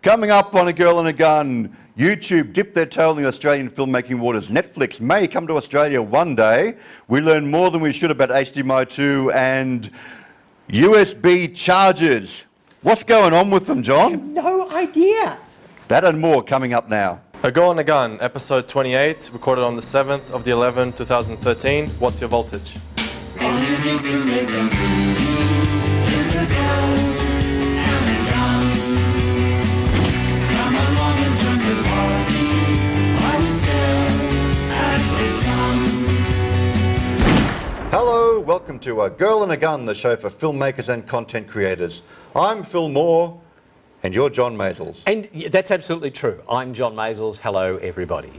Coming up on A Girl and a Gun, YouTube dipped their toe in the Australian filmmaking waters. Netflix may come to Australia one day. We learn more than we should about HDMI 2 and USB chargers. What's going on with them, John? I have no idea. That and more coming up now. A Girl and a Gun, episode 28, recorded on the 7th of the 11th, 2013. What's your voltage? All you need to make a movie is a girl and a gun. Come along and join the party while we stare at the sun. Hello, welcome to A Girl and a Gun, the show for filmmakers and content creators. I'm Phil Moore, and you're John Maisels. And that's absolutely true. I'm John Maisels. Hello, everybody.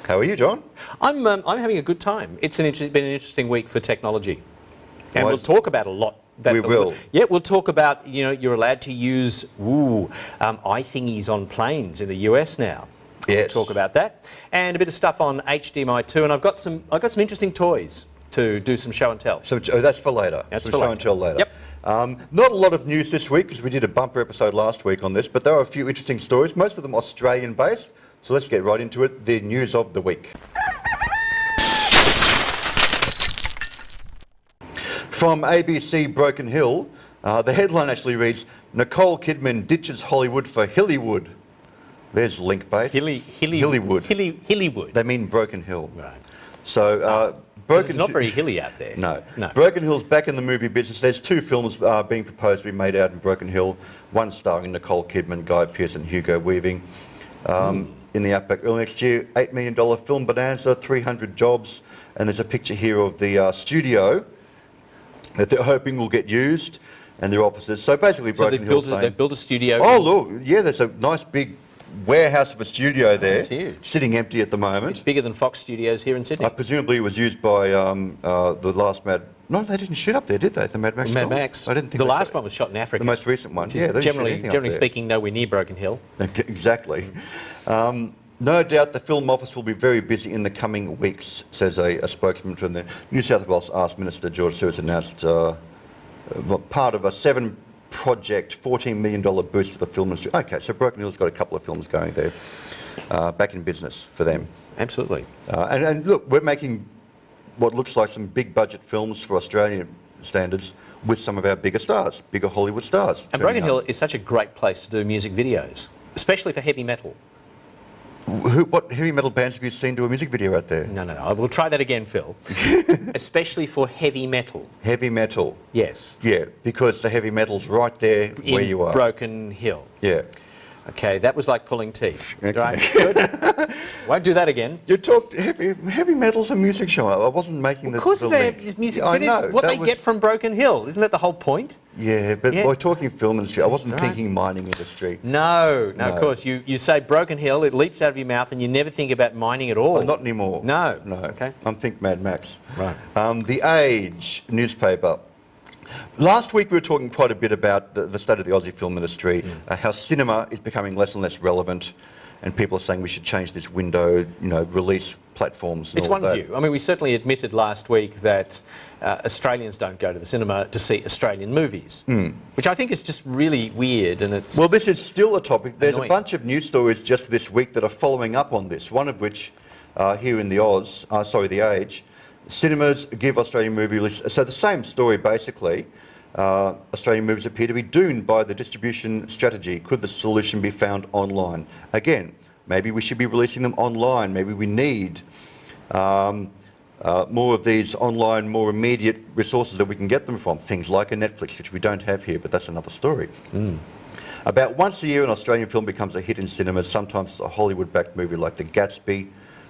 How are you, John? I'm having a good time. It's been an interesting week for technology, and Well, we'll talk about a lot. We will. Yeah, we'll talk about, you're allowed to use iThingies on planes in the US now. Yes. We'll talk about that, and a bit of stuff on HDMI 2, and I've got some interesting toys to do some show and tell. So that's for later. That's Some for show later. and tell later. Yep. Not a lot of news this week because we did a bumper episode last week on this, but there are a few interesting stories, most of them Australian based. So let's get right into it. The news of the week. From ABC Broken Hill, the headline actually reads, Nicole Kidman ditches Hollywood for Hillywood. There's link bait. Hillywood. Hillywood. They mean Broken Hill. Right. So It's not very hilly out there. No. No. Broken Hill's back in the movie business. There's two films being proposed to be made out in Broken Hill, one starring Nicole Kidman, Guy Pearce and Hugo Weaving. In the outback early next year, $8 million film bonanza, 300 jobs, and there's a picture here of the studio that they're hoping will get used and their offices. So basically Broken Hill They built a studio. oh look, yeah, there's a nice big warehouse of a studio there, That's huge. sitting empty at the moment. It's bigger than Fox Studios here in Sydney. Presumably it was used by the last Mad... No, they didn't shoot up there, did they? The Mad Max Mad film? Max. I didn't think the they last shot- one was shot in Africa. The most recent one, which is yeah. They didn't shoot anything up generally there. speaking, nowhere near Broken Hill. Exactly. No doubt the film office will be very busy in the coming weeks, says a spokesman from the New South Wales Arts Minister. George Stewart announced part of a seven-project, $14 million boost to the film industry. Okay, so Broken Hill's got a couple of films going there, back in business for them. Absolutely. And look, we're making what looks like some big budget films for Australian standards with some of our bigger stars, bigger Hollywood stars. And Broken Hill is such a great place to do music videos, especially for heavy metal. What heavy metal bands have you seen do a music video out there? No. I will try that again, Phil. Especially for heavy metal. Heavy metal. Yes. Yeah, because the heavy metal's right there where you are. Broken Hill. Yeah. Okay, that was like pulling teeth. Okay. Right, good. Won't do that again. You talked heavy metal's a music show. I wasn't making Of course, the it's link. music, I but know, it's what that they was- get from Broken Hill. Isn't that the whole point? Yeah, but Yeah. we're talking film industry. I wasn't Right. thinking mining industry. No, No. of course. You say Broken Hill, it leaps out of your mouth, and you never think about mining at all. Oh, not anymore. No. No. Okay. I'm think Mad Max. Right. The Age newspaper. Last week we were talking quite a bit about the state of the Aussie film industry, how cinema is becoming less and less relevant, and people are saying we should change this window, release platforms. And It's all one that. view. I mean, we certainly admitted last week that Australians don't go to the cinema to see Australian movies, which I think is just really weird, and it's... Well, this is still a topic. There's Annoying. a bunch of news stories just this week that are following up on this, one of which here in the the Age, cinemas give Australian movie release. So the same story basically. Australian movies appear to be doomed by the distribution strategy. Could the solution be found online? Again, maybe we should be releasing them online. Maybe we need more of these online, more immediate resources that we can get them from. Things like a Netflix, which we don't have here, but that's another story. About once a year, an Australian film becomes a hit in cinemas. Sometimes it's a Hollywood-backed movie like The Gatsby,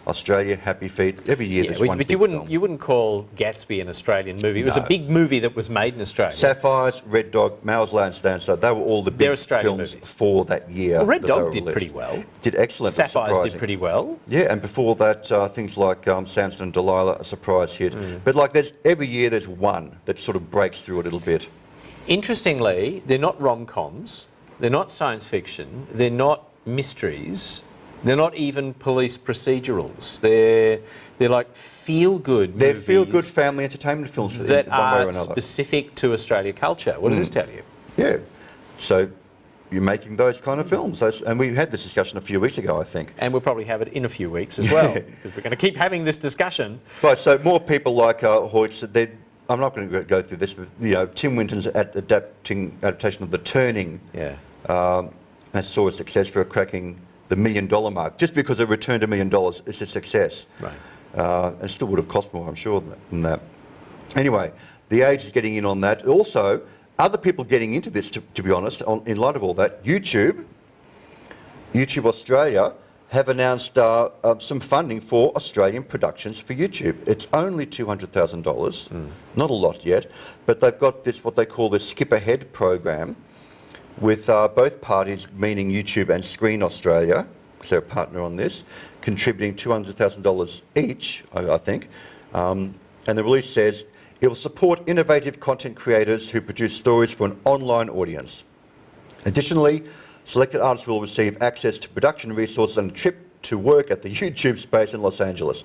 Australia, Happy Feet. Every year there's one but big you wouldn't film. you wouldn't call Gatsby an Australian movie. It was a No. big movie that was made in Australia. Sapphires, Red Dog, Mow's Land Stanza, they were all the They're big Australian films movies. for that year. Well, Red that they Dog were did released. pretty well. Did excellent. but Sapphires did surprising. pretty well. Yeah, and before that, things like Samson and Delilah, a surprise hit. Mm. But like, every year there's one that sort of breaks through a little bit. Interestingly, they're not rom-coms, they're not science fiction, they're not mysteries, they're not even police procedurals. They're like feel-good They're movies feel-good family entertainment films that in one way or are another. specific to Australia culture. What does this tell you? Yeah. So you're making those kind of films. And we had this discussion a few weeks ago, I think. And we'll probably have it in a few weeks as well, because we're going to keep having this discussion. Right, so more people like Hoyt, I'm not going to go through this, but Tim Winton's adaptation of The Turning saw a success for cracking the $1 million mark. Just because it returned $1 million, it's a success. Right. It still would have cost more, I'm sure, than that. Anyway, The Age is getting in on that. Also, other people getting into this, to be honest, in light of all that, YouTube Australia have announced some funding for Australian productions for YouTube. It's only $200,000, not a lot yet, but they've got this, what they call the Skip Ahead program, with both parties, meaning YouTube and Screen Australia, because they're a partner on this, contributing $200,000 each, I think. And the release says, it will support innovative content creators who produce stories for an online audience. Additionally, selected artists will receive access to production resources and a trip to work at the YouTube space in Los Angeles.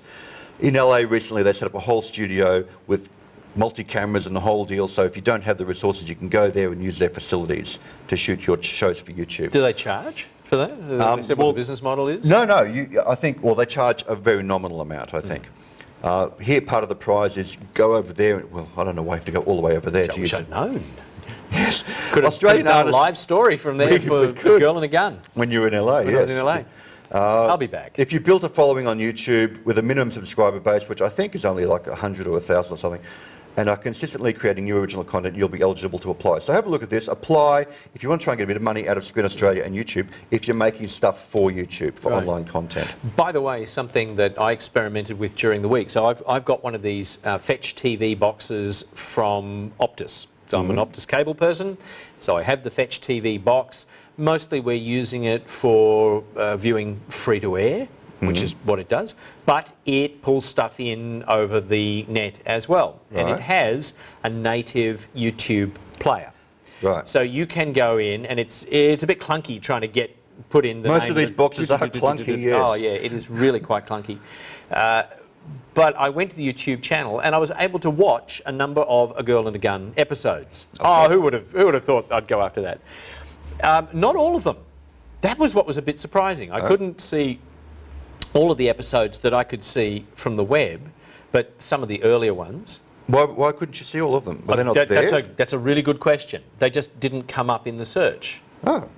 In LA recently, they set up a whole studio with multi-cameras and the whole deal, so if you don't have the resources, you can go there and use their facilities to shoot your shows for YouTube. Do they charge for that? They said what the business model is? No, I think, well, they charge a very nominal amount, I think. Here, part of the prize is go over there. Well, I don't know why you have to go all the way over there to use it. I wish I'd known. Yes. Could have done a live story from there for Girl and a Gun. When you were in LA, When I was in LA. I'll be back. If you built a following on YouTube with a minimum subscriber base, which I think is only like 100 or 1,000 or something, and are consistently creating new original content, you'll be eligible to apply. So have a look at this. Apply if you want to try and get a bit of money out of Screen Australia and YouTube, if you're making stuff for YouTube, for online content. By the way, something that I experimented with during the week. So I've got one of these Fetch TV boxes from Optus. So I'm an Optus cable person, so I have the Fetch TV box. Mostly we're using it for viewing free-to-air, which is what it does, but it pulls stuff in over the net as well. And it has a native YouTube player. Right. So you can go in, and it's a bit clunky trying to put in the Most name of these boxes are clunky, yes. Oh yeah, it is really quite clunky. But I went to the YouTube channel and I was able to watch a number of A Girl and a Gun episodes. Okay. Oh, who would have thought I'd go after that? Not all of them. That was what was a bit surprising. I couldn't see all of the episodes that I could see from the web, but some of the earlier ones. Why couldn't you see all of them? Were they not there? That's a really good question. They just didn't come up in the search. Oh,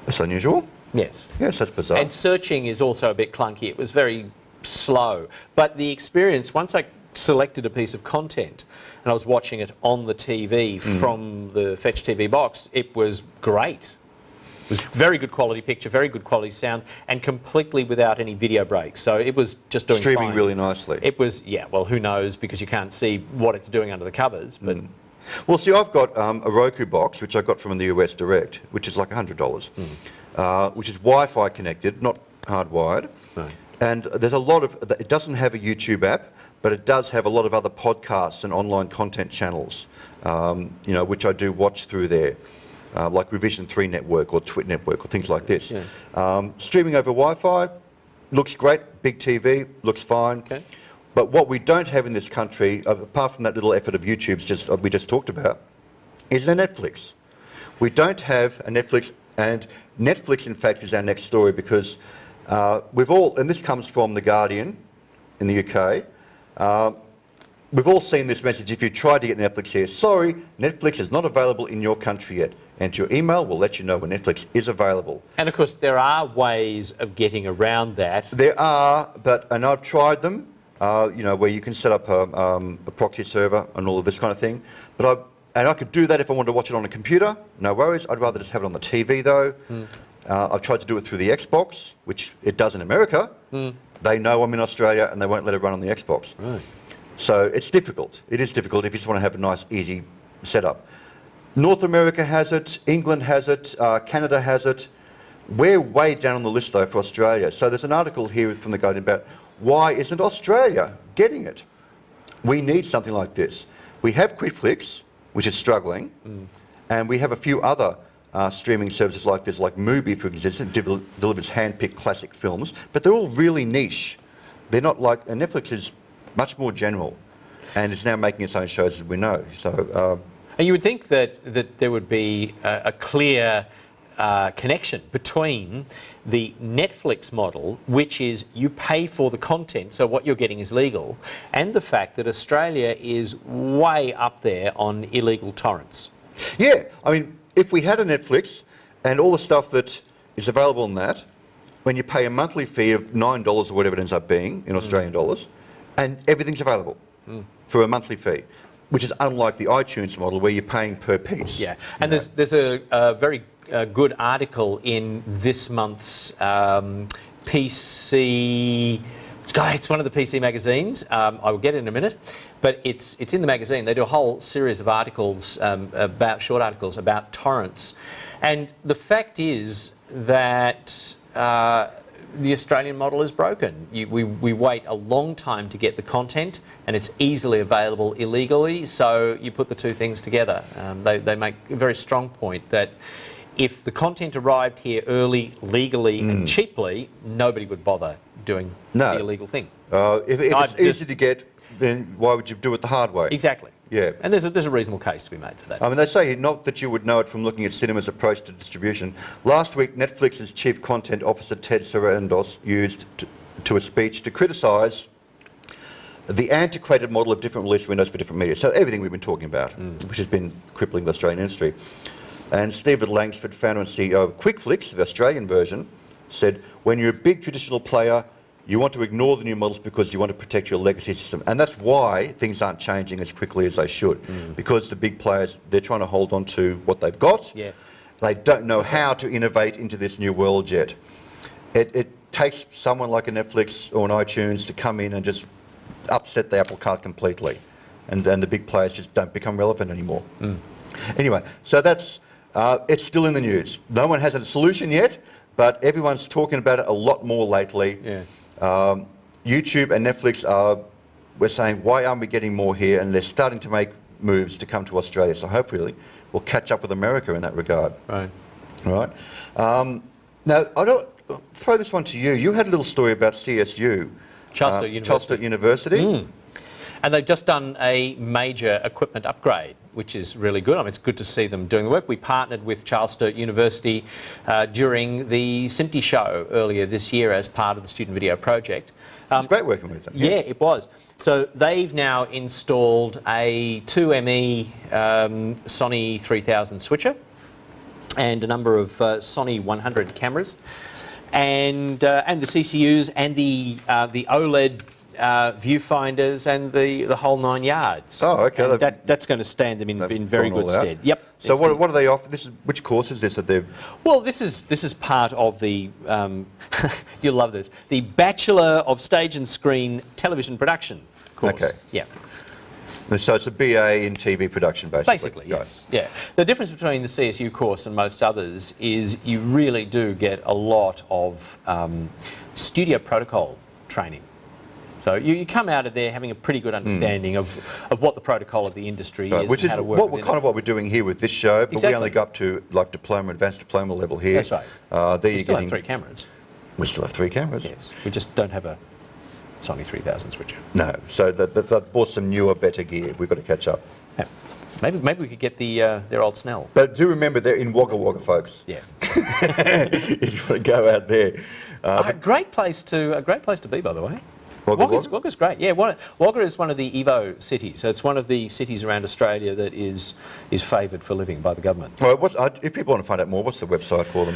that's unusual. Yes. Yes, that's bizarre. And searching is also a bit clunky. It was very slow. But the experience, once I selected a piece of content and I was watching it on the TV from the Fetch TV box, it was great. It was very good quality picture, very good quality sound, and completely without any video breaks. So it was just doing streaming fine. really nicely. It was, yeah, well, who knows, because you can't see what it's doing under the covers. But Well, see, I've got a Roku box, which I got from the US direct, which is like $100, which is Wi-Fi connected, not hardwired. Right. And there's a lot of, it doesn't have a YouTube app, but it does have a lot of other podcasts and online content channels, which I do watch through there, like Revision 3 Network or Twit Network or things like this. Yeah. Streaming over Wi-Fi looks great, big TV, looks fine. Okay. But what we don't have in this country, apart from that little effort of YouTube's we just talked about, is a Netflix. We don't have a Netflix, and Netflix, in fact, is our next story because we've all, and this comes from The Guardian in the UK, we've all seen this message: if you try to get Netflix here, sorry, Netflix is not available in your country yet. And your email will let you know when Netflix is available. And of course, there are ways of getting around that. There are, and I've tried them, where you can set up a proxy server and all of this kind of thing. And I could do that if I wanted to watch it on a computer, no worries. I'd rather just have it on the TV though. I've tried to do it through the Xbox, which it does in America. They know I'm in Australia and they won't let it run on the Xbox. Right. So it's difficult. It is difficult if you just want to have a nice, easy setup. North America has it, England has it, Canada has it. We're way down on the list though for Australia. So there's an article here from The Guardian about why isn't Australia getting it? We need something like this. We have Quidflix, which is struggling, and we have a few other streaming services like this, like Mubi, for example, delivers hand-picked classic films, but they're all really niche. They're not like, and Netflix is much more general, and is now making its own shows, as we know. So, and you would think that there would be a clear connection between the Netflix model, which is you pay for the content, so what you're getting is legal, and the fact that Australia is way up there on illegal torrents. Yeah, I mean, if we had a Netflix and all the stuff that is available on that, when you pay a monthly fee of $9 or whatever it ends up being in Australian dollars, and everything's available for a monthly fee, which is unlike the iTunes model where you're paying per piece. Yeah, and there's a very good article in this month's PC. It's one of the PC magazines. I will get it in a minute, but it's in the magazine. They do a whole series of articles short articles about torrents, and the fact is that the Australian model is broken. We wait a long time to get the content, and it's easily available illegally. So you put the two things together. They make a very strong point that if the content arrived here early, legally and cheaply, nobody would bother doing the illegal thing. If it's easy to get, then why would you do it the hard way? Exactly. Yeah. And there's a reasonable case to be made for that. I mean, they say not that you would know it from looking at cinema's approach to distribution. Last week, Netflix's chief content officer, Ted Sarandos, used to a speech to criticise the antiquated model of different release windows for different media. So everything we've been talking about, which has been crippling the Australian industry. And Stephen Langsford, founder and CEO of QuickFlix, the Australian version, said, when you're a big traditional player, you want to ignore the new models because you want to protect your legacy system. And that's why things aren't changing as quickly as they should. Because the big players, they're trying to hold on to what they've got. Yeah. They don't know how to innovate into this new world yet. It takes someone like a Netflix or an iTunes to come in and just upset the apple cart completely. And the big players just don't become relevant anymore. Anyway, so that's, it's still in the news. No one has a solution yet, but everyone's talking about it a lot more lately. Yeah. YouTube and Netflix we're saying, why aren't we getting more here? And they're starting to make moves to come to Australia. So hopefully we'll catch up with America in that regard. Right. All right. Now, I'll throw this one to you. You had a little story about CSU. Charles Sturt University. Charles Sturt University. And they've just done a major equipment upgrade, which is really good. I mean, it's good to see them doing the work. We partnered with Charles Sturt University during the SMPTE show earlier this year as part of the Student Video Project. It's great working with them. Yeah, it was. So they've now installed a 2ME Sony 3000 switcher and a number of Sony 100 cameras, and the CCUs and the OLED viewfinders and the whole 9 yards. Oh, okay. And that's going to stand them in very good stead. Yep. So what do they offer? Which course is this that they've? Well, this is part of the you'll love this, the Bachelor of Stage and Screen Television Production course. Okay. Yeah. So it's a BA in TV production, basically. Basically, yes. Yeah. The difference between the CSU course and most others is you really do get a lot of studio protocol training. So you come out of there having a pretty good understanding of what the protocol of the industry is, which and is how to work kind of what we're doing here with this show, but Exactly. we only go up to like diploma, advanced diploma level here. That's right. There We you're still getting. have 3 cameras. We still have 3 cameras. Yes. We just don't have a Sony 3000 switcher. No. So they've bought some newer, better gear. We've got to catch up. Yeah. Maybe we could get their old Snell. But do remember, they're in Wagga Wagga, folks. Yeah. If you want to go out there. A great place to be, by the way. Wagga Wagga's great. Yeah, Wagga is one of the Evo cities. So it's one of the cities around Australia that is favoured for living by the government. Well, if people want to find out more, what's the website for them?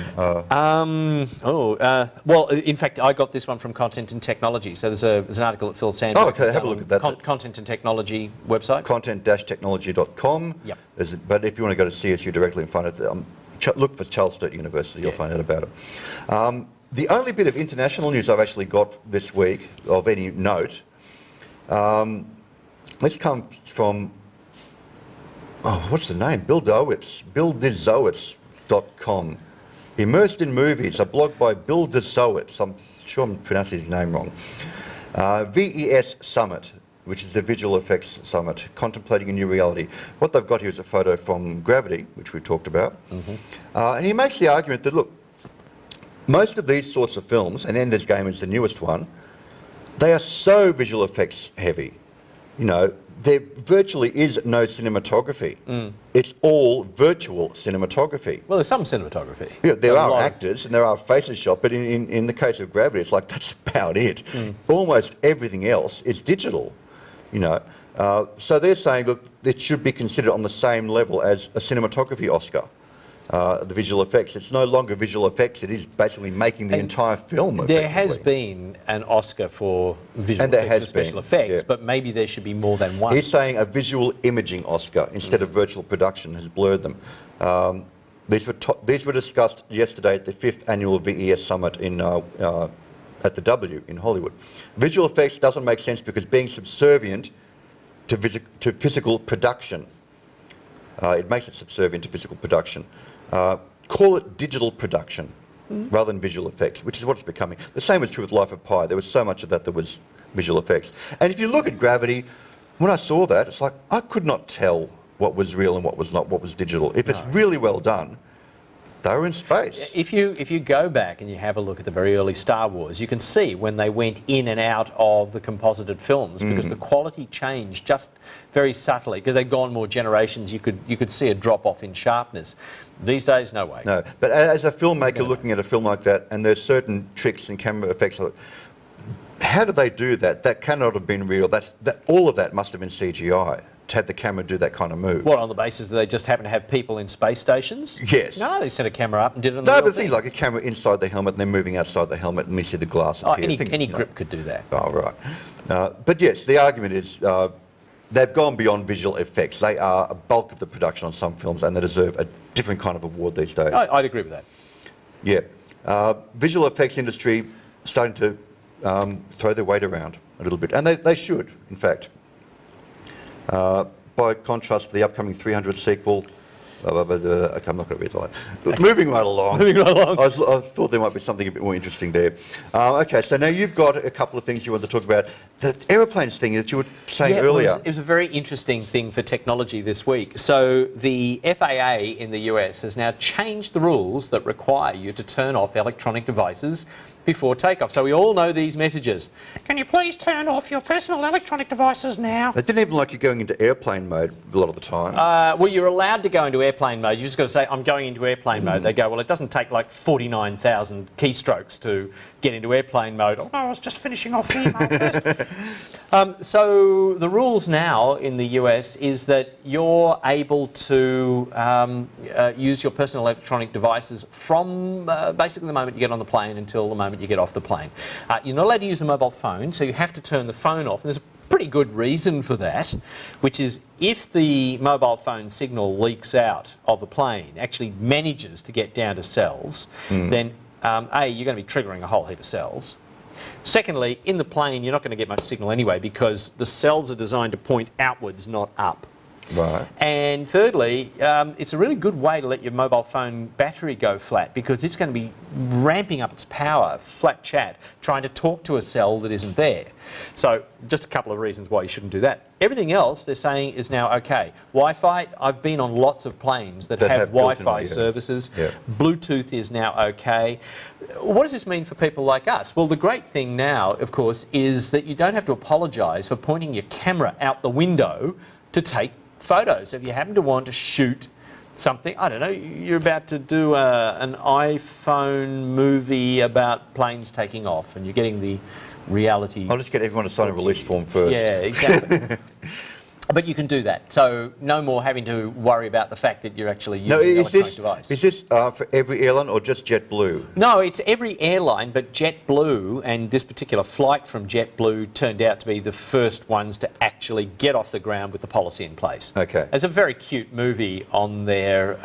Well, in fact, I got this one from Content and Technology. So there's an article that Phil Sanders Oh, okay, has have a done look at that. on Content and Technology website. Content-technology.com. Yep. But if you want to go to CSU directly and find it, look for Charles Sturt University. You'll find out about it. The only bit of international news I've actually got this week of any note, this comes from, what's the name? BillDizowitz.com. Immersed in Movies, a blog by Bill Dizowitz. I'm sure I'm pronouncing his name wrong. VES Summit, which is the Visual Effects Summit, contemplating a new reality. What they've got here is a photo from Gravity, which we talked about. And he makes the argument that, look, most of these sorts of films, and Ender's Game is the newest one, they are so visual effects heavy you know, there virtually is no cinematography. It's all virtual cinematography. Well, there's some cinematography. Yeah, there A are lot of- actors and there are faces shot, but in the case of Gravity, it's like that's about it. Almost everything else is digital, you know. So they're saying, look, it should be considered on the same level as a cinematography Oscar. The visual effects. It's no longer visual effects. It is basically making the entire film. There has effectively. been an Oscar for visual And there effects, has or special been, effects, yeah. but maybe there should be more than one. He's saying a visual imaging Oscar instead of virtual production has blurred them. These were discussed yesterday at the 5th annual VES summit at the W in Hollywood. Visual effects doesn't make sense because being subservient to physical production. It makes it subservient to physical production. Call it digital production rather than visual effects, which is what it's becoming. The same is true with Life of Pi. There was so much of that was visual effects. And if you look at Gravity, when I saw that, it's like I could not tell what was real and what was not, what was digital. If it's really well done, they were in space. If you go back and you have a look at the very early Star Wars, you can see when they went in and out of the composited films because the quality changed just very subtly because they'd gone more generations. You could see a drop off in sharpness. These days, no way. No, but as a filmmaker looking at a film like that, and there's certain tricks and camera effects, how did they do that? That cannot have been real. All of that must have been CGI to have the camera do that kind of move. What, on the basis that they just happen to have people in space stations? Yes. No, they set a camera up and did it on No, the but real things like a camera inside the helmet and then moving outside the helmet and we see the glass appear. Any grip could do that. Oh, right. But yes, the argument is they've gone beyond visual effects. They are a bulk of the production on some films and they deserve a different kind of award these days. I'd agree with that. Yeah. Visual effects industry starting to throw their weight around a little bit. And they should, in fact. By contrast, for the upcoming 300 sequel, okay, I'm not going to read the line. Moving right along. Moving right along. I thought there might be something a bit more interesting there. Okay, so now you've got a couple of things you want to talk about. The aeroplanes thing that you were saying earlier. It was a very interesting thing for technology this week. So the FAA in the US has now changed the rules that require you to turn off electronic devices before takeoff. So we all know these messages. Can you please turn off your personal electronic devices now? They didn't even like you going into airplane mode a lot of the time. Well, you're allowed to go into airplane mode. You just got to say, I'm going into airplane mode. They go, well, it doesn't take like 49,000 keystrokes to get into airplane mode. Oh, no, I was just finishing off the email first. So the rules now in the US is that you're able to use your personal electronic devices from basically the moment you get on the plane until the moment you get off the plane. You're not allowed to use a mobile phone, so you have to turn the phone off. And there's a pretty good reason for that, which is if the mobile phone signal leaks out of the plane, actually manages to get down to cells, then A, you're going to be triggering a whole heap of cells. Secondly, in the plane, you're not going to get much signal anyway because the cells are designed to point outwards, not up. Right. And thirdly, it's a really good way to let your mobile phone battery go flat because it's going to be ramping up its power, flat chat, trying to talk to a cell that isn't there. So just a couple of reasons why you shouldn't do that. Everything else they're saying is now okay. Wi-Fi, I've been on lots of planes that have built-in Wi-Fi audio. services. Yeah. Bluetooth is now okay. What does this mean for people like us? Well, the great thing now, of course, is that you don't have to apologise for pointing your camera out the window to take photos. If you happen to want to shoot something, I don't know, you're about to do an iPhone movie about planes taking off and you're getting the reality. I'll just get everyone to sign a release form first. Yeah, exactly. But you can do that. So no more having to worry about the fact that you're actually using an electronic device. Is this for every airline or just JetBlue? No, it's every airline, but JetBlue and this particular flight from JetBlue turned out to be the first ones to actually get off the ground with the policy in place. Okay. There's a very cute movie on there,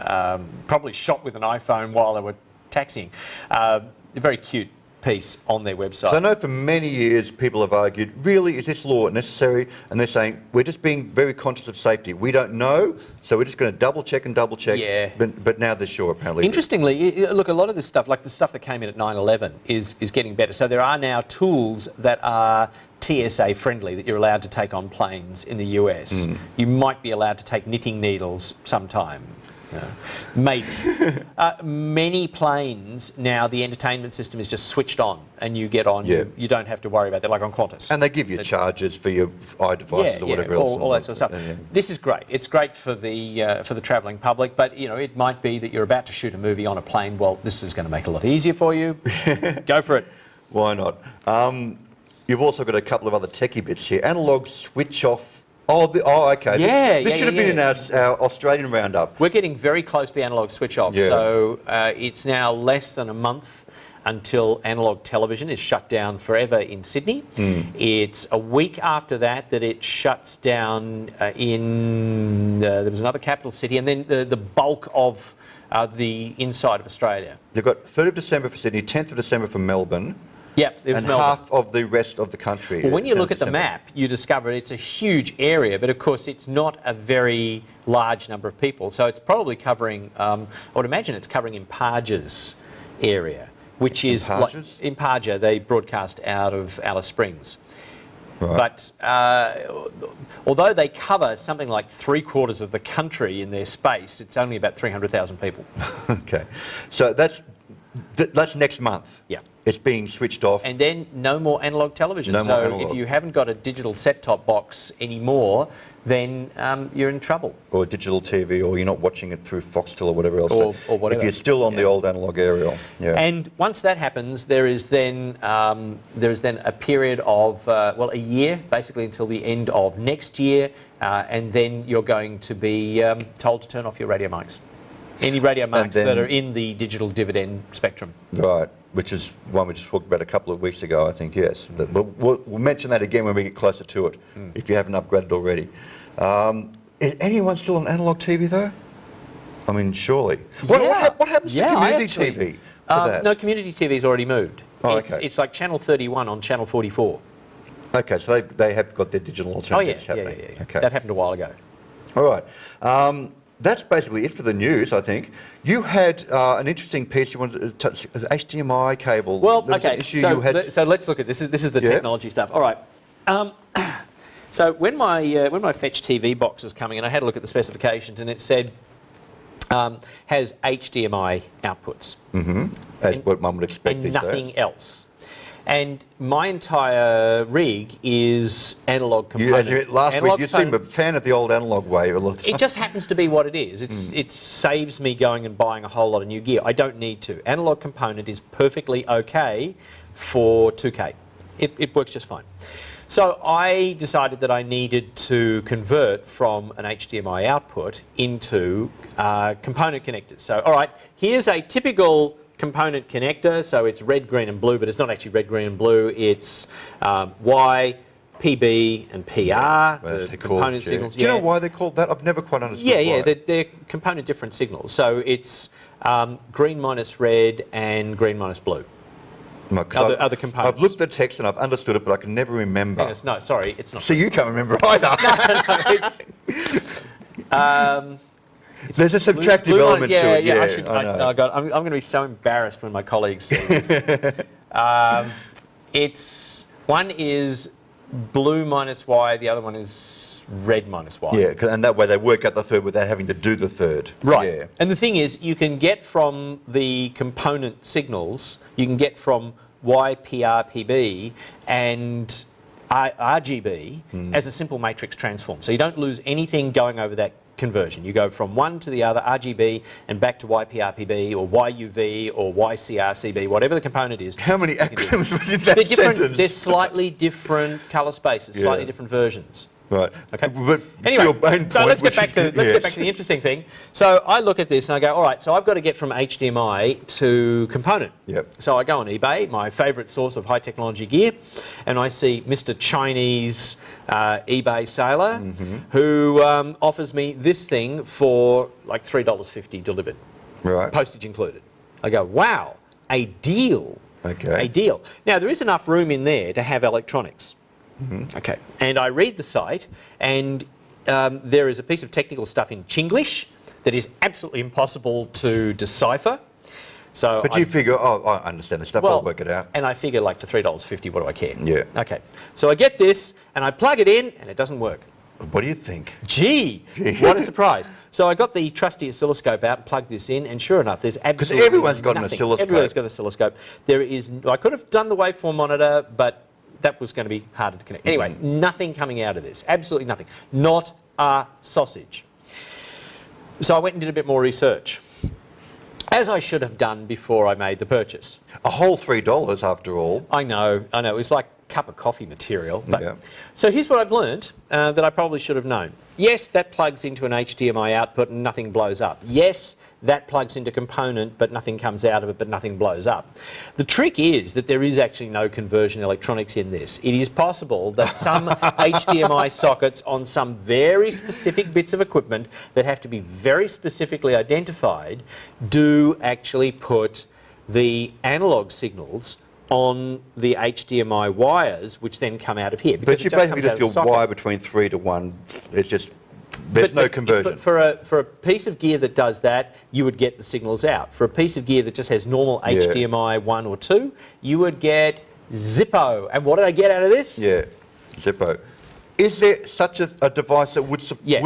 probably shot with an iPhone while they were taxiing. A very cute piece on their website. So I know for many years people have argued, really, is this law necessary? And they're saying, we're just being very conscious of safety. We don't know, so we're just going to double check and double check. Yeah. But now they're sure, apparently. Interestingly, look, a lot of this stuff, like the stuff that came in at 9/11, is getting better. So there are now tools that are TSA friendly that you're allowed to take on planes in the US. You might be allowed to take knitting needles sometime Maybe. Many planes now, the entertainment system is just switched on, and you get on. Yeah. You don't have to worry about that, like on Qantas. And they give you charges for your iDevices or whatever else. all that sort of stuff. Yeah. This is great. It's great for the travelling public, but it might be that you're about to shoot a movie on a plane. Well, this is going to make it a lot easier for you. Go for it. Why not? You've also got a couple of other techie bits here. Analog switch off. Okay. This should have been in our Australian roundup. We're getting very close to the analog switch off. Yeah. So it's now less than a month until analog television is shut down forever in Sydney. It's a week after that it shuts down there was another capital city, and then the bulk of the inside of Australia. You've got 3rd of December for Sydney, 10th of December for Melbourne. Yeah, it was and Melbourne. half of the rest of the country. Well, when you look at the December. map, you discover it's a huge area, but of course it's not a very large number of people. So it's probably covering, I would imagine it's covering Impaja's area, which is Impaja's? Impaja, they broadcast out of Alice Springs. Right. But although they cover something like 3/4 of the country in their space, it's only about 300,000 people. Okay. So that's next month. Yeah. It's being switched off. And then no more analog television. No so more analog. if you haven't got a digital set-top box anymore, then you're in trouble. Or digital TV, or you're not watching it through Foxtel or whatever else. Or whatever. If you're still on the old analog aerial. Yeah. And once that happens, there is then a period of a year, basically until the end of next year, and then you're going to be told to turn off your radio mics. Any radio mics that are in the digital dividend spectrum. Right, which is one we just talked about a couple of weeks ago, I think, yes. We'll mention that again when we get closer to it, if you haven't upgraded already. Is anyone still on analog TV, though? I mean, surely. What happens to community TV for that? No, community TV's already moved. Oh, It's like Channel 31 on Channel 44. Okay, so they have got their digital alternatives Yeah. happening. Okay. That happened a while ago. All right. That's basically it for the news, I think. You had an interesting piece you wanted to touch, the HDMI cable. Well, There was an okay, issue so, you had. so let's look at this. This is the technology stuff. All right. So when my Fetch TV box was coming in, I had a look at the specifications, and it said has HDMI outputs. As what one would expect and these nothing days. else. And my entire rig is analog component. Last analog week, you seemed a component. fan of the old analog way a lot of It time. just happens to be what it is. It saves me going and buying a whole lot of new gear. I don't need to. Analog component is perfectly okay for 2K. It works just fine. So I decided that I needed to convert from an HDMI output into component connectors. So, all right, here's a typical component connector. So it's red, green, and blue, but it's not actually red, green, and blue. It's Y, PB, and PR, the component signals. Do you know why they're called that? I've never quite understood Yeah, why. they're component different signals. So it's green minus red and green minus blue. No, 'cause Other components. I've looked at the text and I've understood it, but I can never remember. No, sorry, it's not. So you can't remember either. It's, There's a subtractive blue element line, to it. Yeah, I know. I'm going to be so embarrassed when my colleagues see this. One is blue minus Y, the other one is red minus Y. Yeah, and that way they work out the third without having to do the third. Right. Yeah. And the thing is, you can get from the component signals, you can get from Y, PR, PB, and RGB as a simple matrix transform. So you don't lose anything going over that conversion. You go from one to the other, RGB, and back to YPRPB or YUV or YCRCB, whatever the component is. How many acronyms was in that They're different. sentence? They're slightly different colour spaces, slightly different versions. Right. Okay. But Anyway, to your main so point, let's get which back to is- get back to the interesting thing. So I look at this and I go, all right. So I've got to get from HDMI to component. Yep. So I go on eBay, my favourite source of high technology gear, and I see Mr. Chinese eBay sailor who offers me this thing for like $3.50 delivered, Right. postage included. I go, wow, a deal. Okay. A deal. Now there is enough room in there to have electronics. Okay, and I read the site, and there is a piece of technical stuff in Chinglish that is absolutely impossible to decipher. So, But you figure, I understand the stuff, I'll work it out. And I figure, like, for $3.50, what do I care? Yeah. Okay, so I get this, and I plug it in, and it doesn't work. What do you think? Gee, what a surprise. So I got the trusty oscilloscope out and plugged this in, and sure enough, there's absolutely everyone's got an nothing. oscilloscope. Everyone's got an oscilloscope. There is, I could have done the waveform monitor, but that was going to be harder to connect. Anyway, nothing coming out of this. Absolutely nothing. Not a sausage. So I went and did a bit more research, as I should have done before I made the purchase. A whole $3 after all. I know. It was like cup of coffee material. But Yeah. So here's what I've learned that I probably should have known. Yes, that plugs into an HDMI output and nothing blows up. Yes, that plugs into component, but nothing comes out of it, but nothing blows up. The trick is that there is actually no conversion electronics in this. It is possible that some HDMI sockets on some very specific bits of equipment that have to be very specifically identified do actually put the analog signals on the HDMI wires, which then come out of here. But you basically just do a wire between 3 to 1. It's just, there's no conversion. For a piece of gear that does that, you would get the signals out. For a piece of gear that just has normal HDMI 1 or 2, you would get Zippo. And what did I get out of this? Yeah, Zippo. Is there such a device that would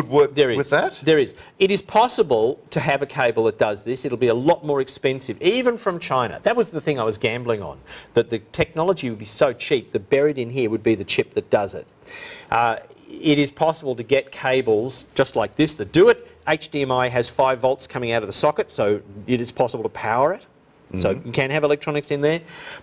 work with that? There is. It is possible to have a cable that does this. It'll be a lot more expensive, even from China. That was the thing I was gambling on, that the technology would be so cheap that buried in here would be the chip that does it. It is possible to get cables just like this that do it. HDMI has 5 volts coming out of the socket, so it is possible to power it. So you can have electronics in there,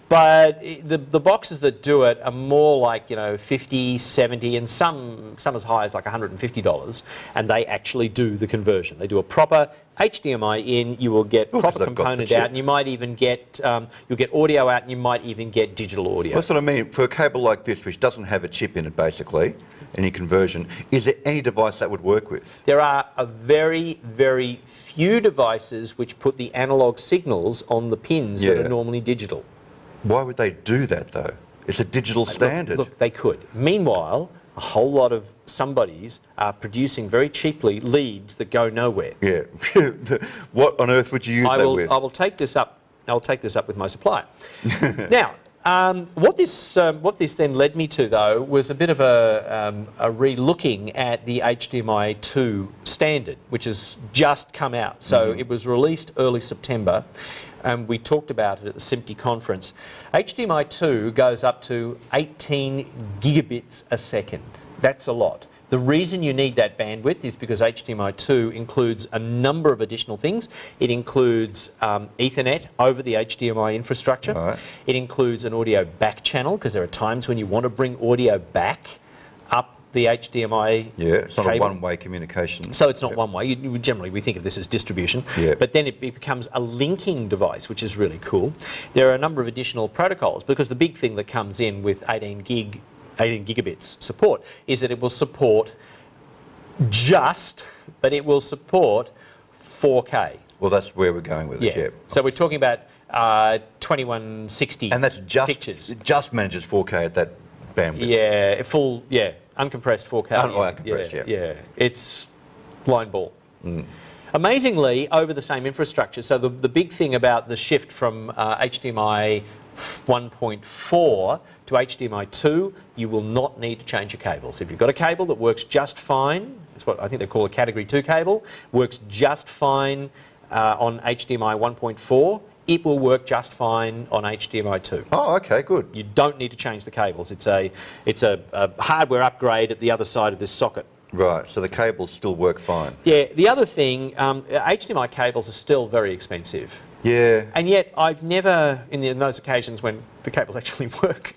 but the boxes that do it are more like, you know, $50, $70, and some as high as like $150, and they actually do the conversion. They do a proper HDMI in, you will get proper component out, and you might even get you'll get audio out, and you might even get digital audio. That's what I mean. For a cable like this, which doesn't have a chip in it, basically, any conversion, is there any device that would work with? There are a very, very few devices which put the analog signals on the pins that are normally digital. Why would they do that, though? It's a digital standard. Look, they could. Meanwhile, a whole lot of somebodies are producing very cheaply leads that go nowhere. Yeah. What on earth would you use that with? I will take this up. I'll take this up with my supplier. Now, what this then led me to, though, was a bit of a re-looking at the HDMI 2 standard, which has just come out. So it was released early September, and we talked about it at the SMPTE conference. HDMI 2 goes up to 18 gigabits a second. That's a lot. The reason you need that bandwidth is because HDMI 2 includes a number of additional things. It includes Ethernet over the HDMI infrastructure. Right. It includes an audio back channel, because there are times when you want to bring audio back up the HDMI It's not cable. a one-way communication. So it's not one way. Generally, we think of this as distribution. Yeah. But then it becomes a linking device, which is really cool. There are a number of additional protocols, because the big thing that comes in with 18 gigabits support is that it will support but it will support 4K. Well, that's where we're going with it, yeah. So we're talking about 2160 And that's pictures. it just manages 4K at that bandwidth. Yeah, uncompressed 4K. Uncompressed, yeah. It's line ball. Amazingly, over the same infrastructure, so the big thing about the shift from HDMI 1.4 to HDMI 2, you will not need to change your cables. If you've got a cable that works just fine, that's what I think they call a Category 2 cable, works just fine on HDMI 1.4, it will work just fine on HDMI 2. Oh, okay, good. You don't need to change the cables. It's a hardware upgrade at the other side of this socket. Right, so the cables still work fine. Yeah, the other thing, HDMI cables are still very expensive. Yeah. And yet I've never, in those occasions when the cables actually work,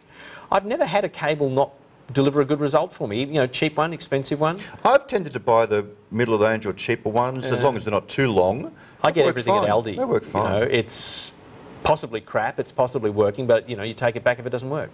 I've never had a cable not deliver a good result for me. You know, cheap one, expensive one. I've tended to buy the middle of the range or cheaper ones, as long as they're not too long. I get everything at Aldi. They work fine. You know, it's possibly crap, it's possibly working, but you know, you take it back if it doesn't work.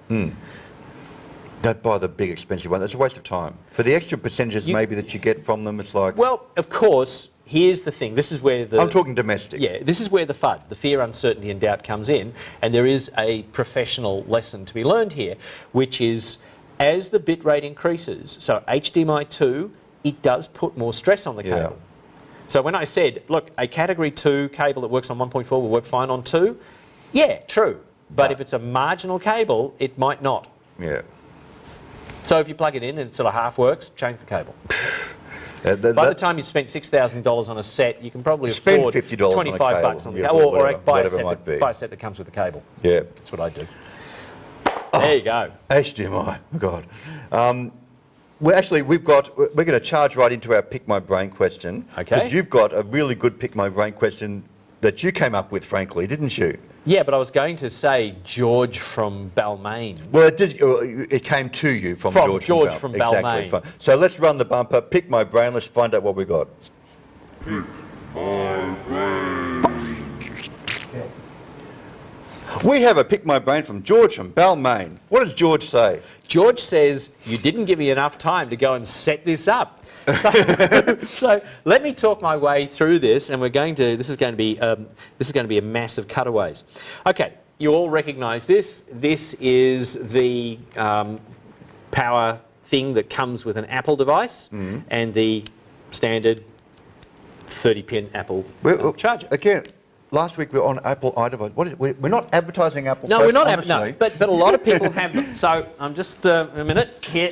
Don't buy the big expensive one. That's a waste of time. For the extra percentages maybe that you get from them, it's like... Well, of course, here's the thing. This is where the... I'm talking domestic. Yeah, this is where the FUD, the fear, uncertainty and doubt comes in. And there is a professional lesson to be learned here, which is as the bit rate increases, so HDMI 2, it does put more stress on the cable. Yeah. So when I said, look, a Category 2 cable that works on 1.4 will work fine on 2, yeah, true. But if it's a marginal cable, it might not. Yeah. So if you plug it in and it sort of half works, change the cable. By By the time you spent $6,000 on a set, you can probably Spend afford $50 on a 25 cable, bucks on the yeah, cable, or whatever- buy, whatever it might be. buy a set that comes with the cable. Yeah. That's what I do. There you go. HDMI, oh God. We're going to charge right into our Pick My Brain question. Okay. Because you've got a really good Pick My Brain question that you came up with, frankly, didn't you? Yeah, but I was going to say George from Balmain. Well, it came to you from George from Exactly. Balmain. Fine. So let's run the bumper, Pick My Brain, let's find out what we got. We have a Pick My Brain from George from Balmain. What does George say? George says, you didn't give me enough time to go and set this up. So let me talk my way through this, and this is going to be a mass of cutaways. Okay, you all recognise this. This is the power thing that comes with an Apple device and the standard 30-pin Apple charger. Again, last week we were on Apple iDevice. We're not advertising Apple. No, folks, we're not. honestly. But a lot of people have them. So I'm just a minute here.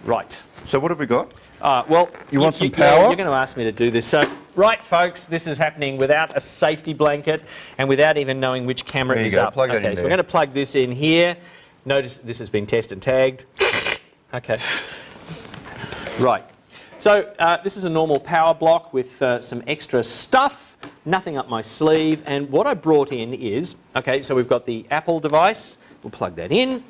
Right. So what have we got? Well, You want some yeah, power? you're going to ask me to do this. So, right, folks, this is happening without a safety blanket and without even knowing which camera There you is go, up. plug that Okay, in so there. we're going to plug this in here. Notice this has been test and tagged. Okay. Right. So this is a normal power block with some extra stuff, nothing up my sleeve. And what I brought in is, okay, so we've got the Apple device. We'll plug that in.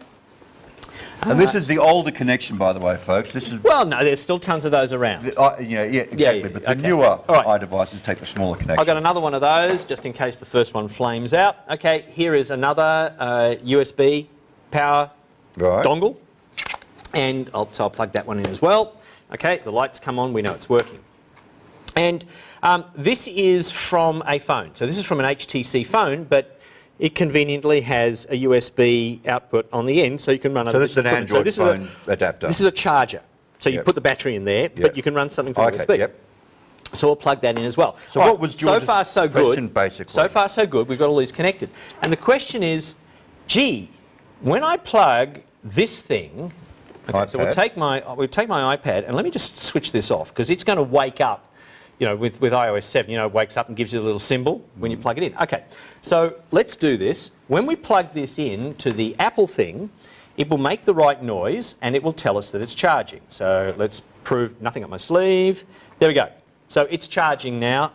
And this is the older connection, by the way, folks. This is Well, no, there's still tons of those around. exactly. yeah, But the okay. newer All right. iDevices take the smaller connection. I've got another one of those, just in case the first one flames out. Okay, here is another USB power Right. dongle. And I'll plug that one in as well. Okay, the lights come on, we know it's working. And this is from a phone. So this is from an HTC phone, but it conveniently has a USB output on the end, so you can run So other this is an equipment. Android this phone is adapter. This is a charger. So you Yep. put the battery in there, Yep. but you can run something from Okay, USB. yep. So we'll plug that in as well. So All what right, was so George's far so question, good. basically? So far so good. We've got all these connected, and the question is, gee, when I plug this thing, okay, so we'll iPad. take my iPad, and let me just switch this off because it's going to wake up. You know, with iOS 7, it wakes up and gives you a little symbol when you plug it in. Okay, so let's do this. When we plug this in to the Apple thing, it will make the right noise and it will tell us that it's charging. So let's prove nothing up my sleeve. There we go. So it's charging now,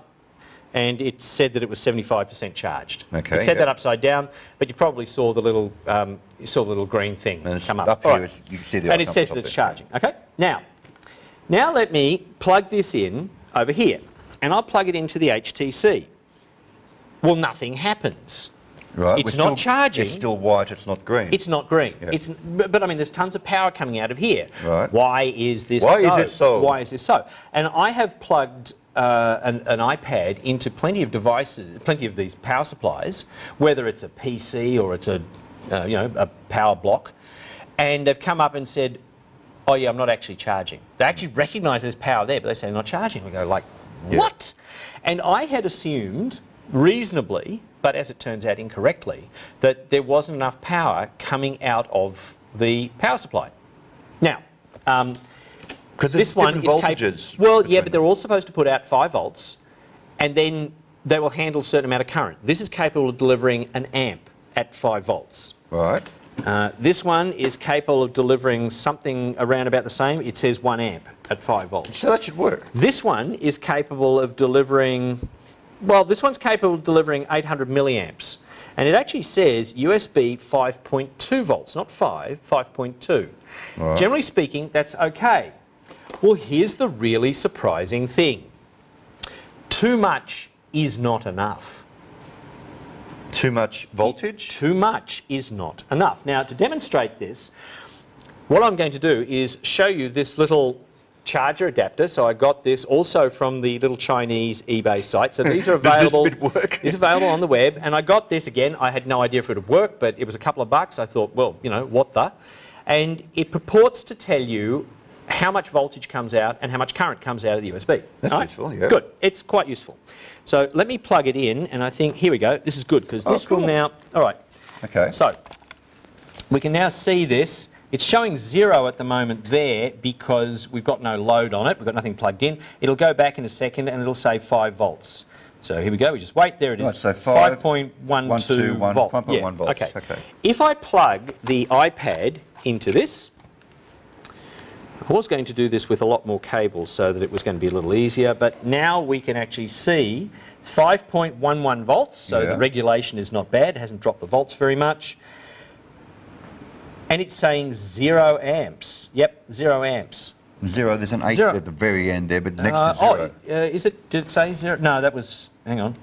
and it said that it was 75% charged. Okay, It said yeah. that upside down, but you probably saw the little green thing And it's come up. up All here, you can see the and it icon says up that it's there. charging. Okay. Now let me plug this in over here, and I'll plug it into the HTC. Well, nothing happens. Right. It's we're not charging. It's still white, it's not green. It's not green. Yeah. But I mean, there's tons of power coming out of here. Right. Why is this Why so? is it so? Why is this so? And I have plugged an iPad into plenty of devices, plenty of these power supplies, whether it's a PC or it's a power block, and they've come up and said, oh yeah, I'm not actually charging. They actually recognise there's power there, but they say I'm not charging. We go like, Yeah. what? And I had assumed reasonably, but as it turns out incorrectly, that there wasn't enough power coming out of the power supply. Now, Because this one is voltages. well, yeah, between but they're all supposed to put out 5 volts, and then they will handle a certain amount of current. This is capable of delivering an amp at 5 volts. them. Right. This one is capable of delivering something around about the same. It says 1 amp at 5 volts. So that should work. This one is capable of delivering, well, this one's capable of delivering 800 milliamps. And it actually says USB 5.2 volts, not 5, 5.2. Right. Generally speaking, that's okay. Well, here's the really surprising thing. Too much is not enough. Too much voltage? Too much is not enough. Now, to demonstrate this, what I'm going to do is show you this little charger adapter. So I got this also from the little Chinese eBay site. So these are available. Does this bit work? These are available on the web, and I got this again. I had no idea if it would work, but it was a couple of bucks. I thought, well, what the? And it purports to tell you how much voltage comes out and how much current comes out of the USB. That's All right? useful, yeah. Good. It's quite useful. So let me plug it in, and I think, here we go. This is good, because this will cool. now, all right. Okay. So we can now see this. It's showing 0 at the moment there because we've got no load on it. We've got nothing plugged in. It'll go back in a second and it'll say 5 volts. So here we go. We just wait. There it is. Right, so 5.12 volts. 5.1 volts. Okay. If I plug the iPad into this, I was going to do this with a lot more cables so that it was going to be a little easier, but now we can actually see 5.11 volts, so the regulation is not bad, it hasn't dropped the volts very much. And it's saying 0 amps. Yep, 0 amps. 0, there's an 8 at the very end there, but next to 0. Is it, did it say 0? No, that was, hang on,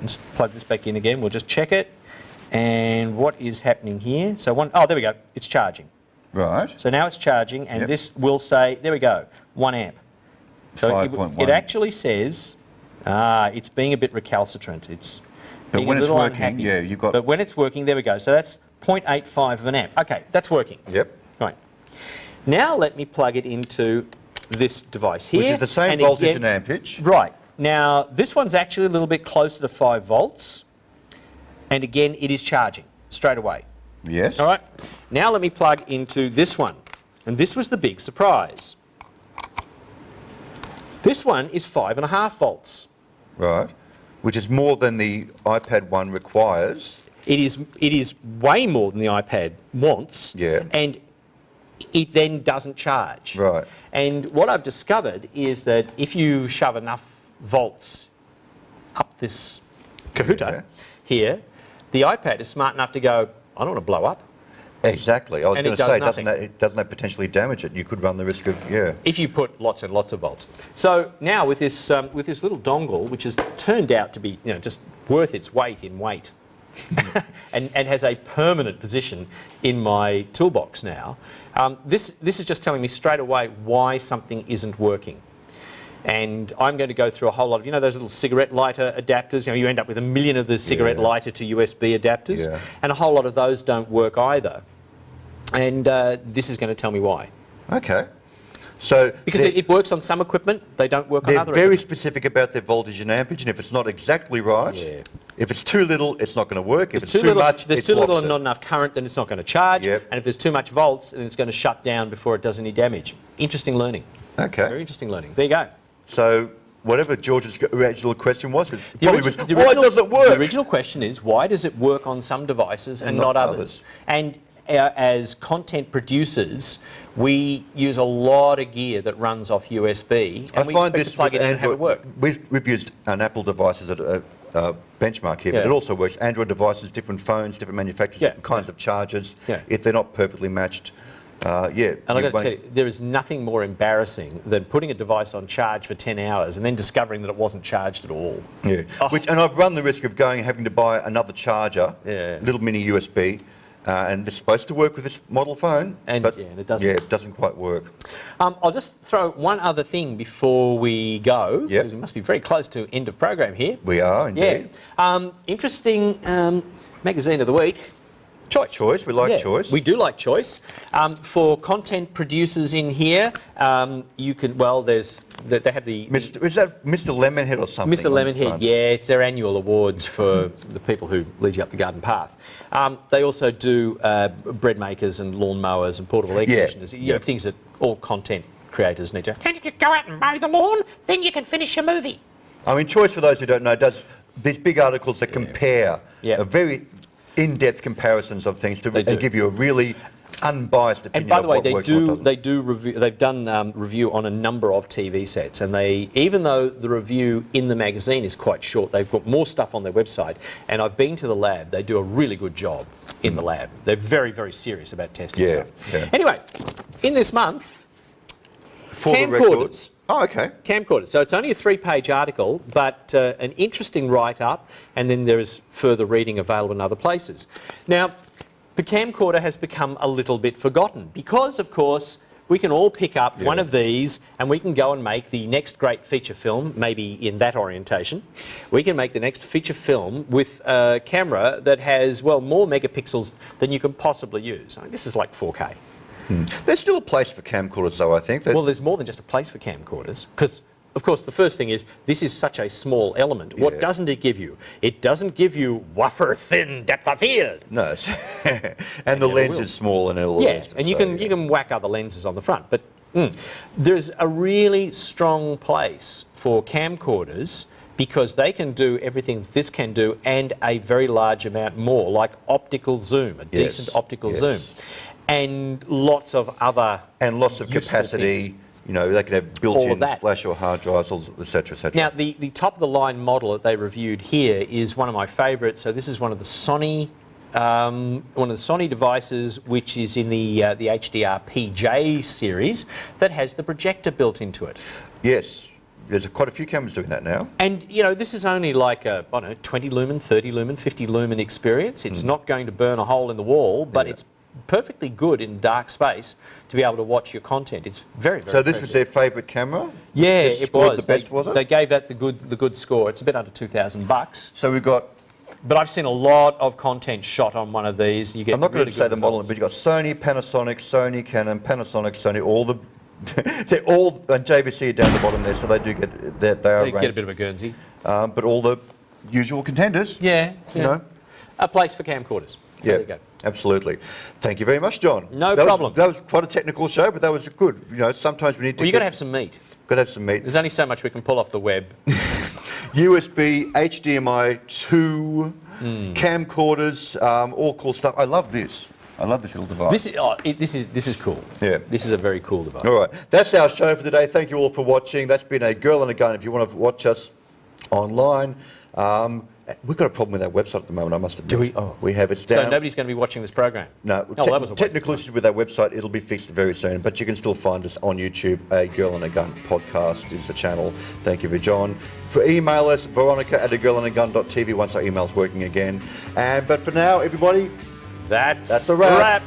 let's plug this back in again, we'll just check it. And what is happening here? So there we go, it's charging. Right. So now it's charging, and this will say, there we go, 1 amp. So 5.1. it actually says, it's being a bit recalcitrant. It's But being when a it's little working, unhappy. yeah, you've got... But when it's working, there we go. So that's 0.85 of an amp. Okay, that's working. Yep. Right. Now let me plug it into this device here. Which is the same and voltage again, and ampage. Right. Now, this one's actually a little bit closer to 5 volts. And again, it is charging straight away. Yes. All right. Now let me plug into this one. And this was the big surprise. This one is 5.5 volts. Right. Which is more than the iPad 1 requires. It is way more than the iPad wants. Yeah. And it then doesn't charge. Right. And what I've discovered is that if you shove enough volts up this Kahuta here, the iPad is smart enough to go, I don't want to blow up. Exactly. I was And going it to does say, nothing. doesn't that potentially damage it? You could run the risk of, If you put lots and lots of volts. So now with this little dongle, which has turned out to be, just worth its weight in weight, and has a permanent position in my toolbox now, this is just telling me straight away why something isn't working. And I'm going to go through a whole lot of, those little cigarette lighter adapters. You end up with 1 million of the cigarette lighter to USB adapters, and a whole lot of those don't work either. And this is going to tell me why. Okay. So because it works on some equipment, they don't work on other They're very equipment. specific about their voltage and ampage, and if it's not exactly right, if it's too little, it's not going to work. If it's too much, there's it's too little lost and not enough current, then it's not going to charge. Yep. And if there's too much volts, then it's going to shut down before it does any damage. Interesting learning. Okay. Very interesting learning. There you go. So whatever George's original question was, why original- does it work? The original question is, why does it work on some devices and not others? And as content producers, we use a lot of gear that runs off USB, and we expect to plug it in and have it work. We've used an Apple devices at a benchmark here, but it also works. Android devices, different phones, different manufacturers, different kinds of chargers. If they're not perfectly matched, And I've got to tell you, there is nothing more embarrassing than putting a device on charge for 10 hours and then discovering that it wasn't charged at all. Yeah. And I've run the risk of having to buy another charger, little mini USB, and it's supposed to work with this model phone, but it doesn't. Yeah, it doesn't quite work. I'll just throw one other thing before we go, because we must be very close to end of program here. We are, indeed. Interesting magazine of the week. Choice. We like Choice. We do like Choice. For content producers in here, you can, they have the... Is that Mr. Lemonhead or something? Mr. Lemonhead, it's their annual awards for the people who lead you up the garden path. They also do bread makers and lawn mowers and portable air conditioners, things that all content creators need to... Can you go out and mow the lawn? Then you can finish your movie. I mean, Choice, for those who don't know, does these big articles that compare a very in-depth comparisons of things and give you a really unbiased opinion. And by the way, of they do review. They've done review on a number of TV sets, and even though the review in the magazine is quite short, they've got more stuff on their website. And I've been to the lab; they do a really good job in the lab. They're very, very serious about testing stuff. Yeah. Anyway, in this month, for camcorders. Oh, okay. Camcorders. So it's only a 3-page article, but an interesting write-up, and then there is further reading available in other places. Now, the camcorder has become a little bit forgotten because, of course, we can all pick up one of these and we can go and make the next great feature film, maybe in that orientation. We can make the next feature film with a camera that has, more megapixels than you can possibly use. I mean, this is like 4K. There's still a place for camcorders, though, I think. Well, there's more than just a place for camcorders, because of course, the first thing is this is such a small element. Yeah. What doesn't it give you? It doesn't give you wafer thin depth of field. No, and the lens will. is small and all. Yeah, and you can whack other lenses on the front, but there's a really strong place for camcorders because they can do everything this can do and a very large amount more, like optical zoom, a decent optical zoom, and lots of other and lots of useful capacity. things. You know, they can have All of built-in that. flash or hard drives, etc., etc. Now, the top of the line model that they reviewed here is one of my favourites. So this is one of the Sony devices, which is in the HDR PJ series that has the projector built into it. Yes, there's quite a few cameras doing that now. And you know, this is only like a 20 lumen, 30 lumen, 50 lumen experience. It's not going to burn a hole in the wall, but it's perfectly good in dark space to be able to watch your content. It's very, very So this was impressive. their favourite camera? Yeah, This it scored was. the best, was it? They gave that the good score. It's a bit under $2,000. So we've got, But I've seen a lot of content shot on one of these. You get I'm not going really to say good the model, results. but you've got Sony, Panasonic, Sony, Canon, Panasonic, Sony, all the, they're all, and JVC are down the bottom there, so they do get, they are They ranked. get a bit of a Guernsey. But all the usual contenders. Yeah, You know? a place for camcorders. So there you go. Absolutely. Thank you very much, John. No That problem. that was quite a technical show, but that was good. You know, sometimes we need to Well, you've got to have some meat. got to have some meat. There's only so much we can pull off the web. USB, HDMI 2, camcorders, all cool stuff. I love this. I love this little device. This is cool. Yeah. This is a very cool device. All right, that's our show for today. Thank you all for watching. That's been A Girl and a Gun. If you want to watch us online, we've got a problem with our website at the moment, I must admit. Do we? Oh. We have. It's down. So nobody's going to be watching this program. No, Oh, well, that was a waste of technical time. issue with our website. It'll be fixed very soon, but you can still find us on YouTube. A Girl and a Gun podcast is the channel. Thank you for John. For email us, veronica@agirlandagun.tv once our email's working again. But for now, everybody, That's That's a wrap.